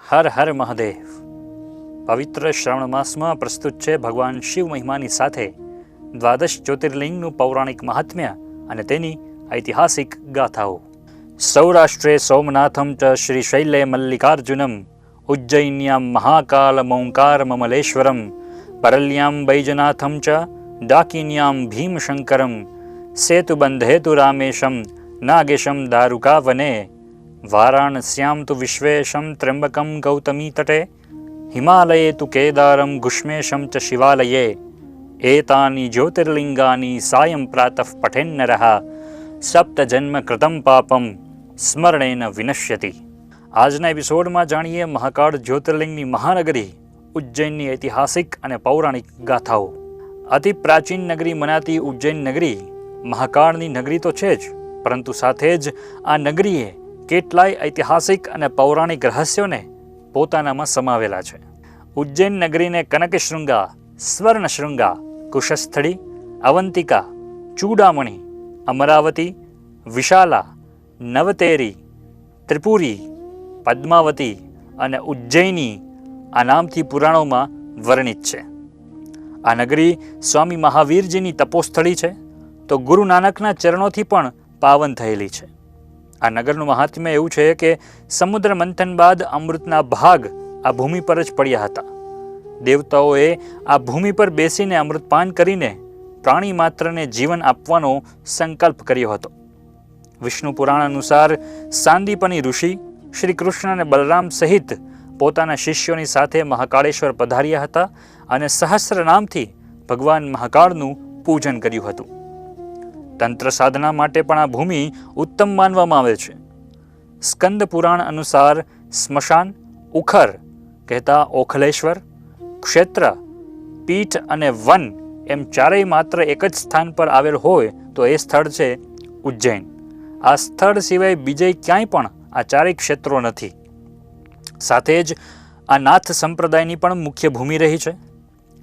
હર હર મહાદેવ. પવિત્ર શ્રાવણ માસમાં પ્રસ્તુત છે ભગવાન શિવ મહિમાની સાથે દ્વાદશ જ્યોતિર્લિંગનું પૌરાણિક મહાત્મ્ય અને તેની ઐતિહાસિક ગાથાઓ. સૌરાષ્ટ્રે સોમનાથમ ચ શ્રીશૈલે મલ્લિકાર્જુનમ, ઉજ્જૈન્યામ મહાકાલમોંકાર મમલેશ્વરમ, પરલ્યામ બૈજનાથમ ચ ડાકિન્યામ ભીમશંકરમ, સેતુબંધેતુ રામેશમ નાગેશમ દારુકાવને, વારાણસ્યામ તુ વિશ્વેશમ ત્ર્યંબકમ ગૌતમી તટે, હિમાલયે તુ કેદારમ ગુષ્મેશમ ચ શિવાલયે, એતાની જ્યોતિર્લિંગાની સાયં પ્રાતઃ પઠેન્નરઃ સપ્ત જન્મ કૃતમ પાપમ સ્મરણેન વિનશ્યતિ. આજના એપિસોડમાં જાણીએ મહાકાળ જ્યોતિર્લિંગની મહાનગરી ઉજ્જૈનની ઐતિહાસિક અને પૌરાણિક ગાથાઓ. અતિ પ્રાચીન નગરી મનાતી ઉજ્જૈન નગરી મહાકાળની નગરી તો છે જ, પરંતુ સાથે જ આ નગરીએ કેટલાય ઐતિહાસિક અને પૌરાણિક રહસ્યોને પોતાનામાં સમાવેલા છે. ઉજ્જૈન નગરીને કનકશૃંગા, સ્વર્ણશૃંગા, કુશસ્થળી, અવંતિકા, ચૂડામણી, અમરાવતી, વિશાલા, નવતેરી, ત્રિપુરી, પદ્માવતી અને ઉજ્જૈની આ નામથી પુરાણોમાં વર્ણિત છે. આ નગરી સ્વામી મહાવીરજીની તપોસ્થળી છે, તો ગુરુ નાનકના ચરણોથી પણ પાવન થયેલી છે. આ નગરનું મહાત્મ્ય એવું છે કે સમુદ્ર મંથન બાદ અમૃતના ભાગ આ ભૂમિ પર જ પડ્યા હતા. દેવતાઓએ આ ભૂમિ પર બેસીને અમૃતપાન કરીને પ્રાણી માત્રને જીવન આપવાનો સંકલ્પ કર્યો હતો. વિષ્ણુ પુરાણ અનુસાર સાંદીપની ઋષિ શ્રી કૃષ્ણ અને બલરામ સહિત પોતાના શિષ્યોની સાથે મહાકાળેશ્વર પધાર્યા હતા અને સહસ્ર નામથી ભગવાન મહાકાળનું પૂજન કર્યું હતું. તંત્ર સાધના માટે પણ આ ભૂમિ ઉત્તમ માનવામાં આવે છે. સ્કંદ પુરાણ અનુસાર સ્મશાન, ઉખર કહેતા ઓખલેશ્વર, ક્ષેત્ર, પીઠ અને વન એમ ચારેય માત્ર એક જ સ્થાન પર આવેલ હોય તો એ સ્થળ છે ઉજ્જૈન. આ સ્થળ સિવાય બીજે ક્યાંય પણ આ ચારેય ક્ષેત્રો નથી. સાથે જ આ નાથ સંપ્રદાયની પણ મુખ્ય ભૂમિ રહી છે.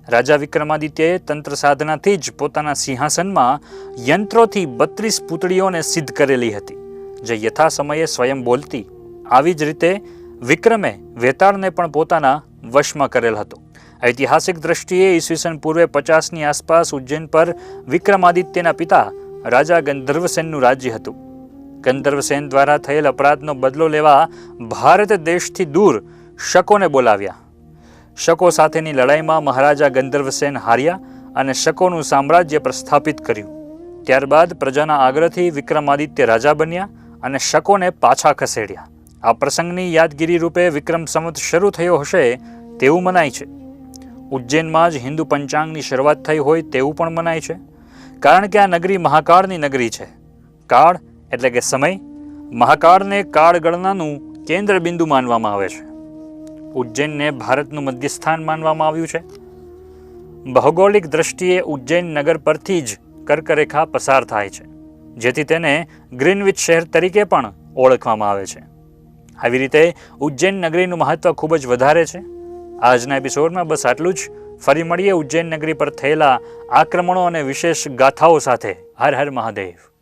રાજા વિક્રમાદિત્યએ તંત્ર સાધનાથી જ પોતાના સિંહાસનમાં યંત્રોથી 32 પૂતળીઓને સિદ્ધ કરેલી હતી, જે યથા સમયે સ્વયં બોલતી. આવી જ રીતે વિક્રમે વેતાળને પણ પોતાના વશમાં કરેલ હતો. ઐતિહાસિક દ્રષ્ટિએ ઈસવીસન પૂર્વે 50ની આસપાસ ઉજ્જૈન પર વિક્રમાદિત્યના પિતા રાજા ગંધર્વસેનનું રાજ્ય હતું. ગંધર્વસેન દ્વારા થયેલ અપરાધનો બદલો લેવા ભારત દેશથી દૂર શકોને બોલાવ્યા. શકો સાથેની લડાઈમાં મહારાજા ગંધર્વસેન હાર્યા અને શકોનું સામ્રાજ્ય પ્રસ્થાપિત કર્યું. ત્યારબાદ પ્રજાના આગ્રહથી વિક્રમાદિત્ય રાજા બન્યા અને શકોને પાછા ખસેડ્યા. આ પ્રસંગની યાદગીરી રૂપે વિક્રમ સંવત શરૂ થયો હશે તેવું મનાય છે. ઉજ્જૈનમાં જ હિન્દુ પંચાંગની શરૂઆત થઈ હોય તેવું પણ મનાય છે, કારણ કે આ નગરી મહાકાળની નગરી છે. કાળ એટલે કે સમય. મહાકાળને કાળ ગણનાનું કેન્દ્ર બિંદુ માનવામાં આવે છે. ઉજ્જૈનને ભારતનું મધ્યસ્થાન માનવામાં આવ્યું છે. ભૌગોલિક દ્રષ્ટિએ ઉજ્જૈન નગર પરથી જ કર્કરેખા પસાર થાય છે, જેથી તેને ગ્રીનવિચ શહેર તરીકે પણ ઓળખવામાં આવે છે. આવી રીતે ઉજ્જૈન નગરીનું મહત્વ ખૂબ જ વધારે છે. આજના એપિસોડમાં બસ આટલું જ. ફરી મળીએ ઉજ્જૈન નગરી પર થયેલા આક્રમણો અને વિશેષ ગાથાઓ સાથે. હર હર મહાદેવ.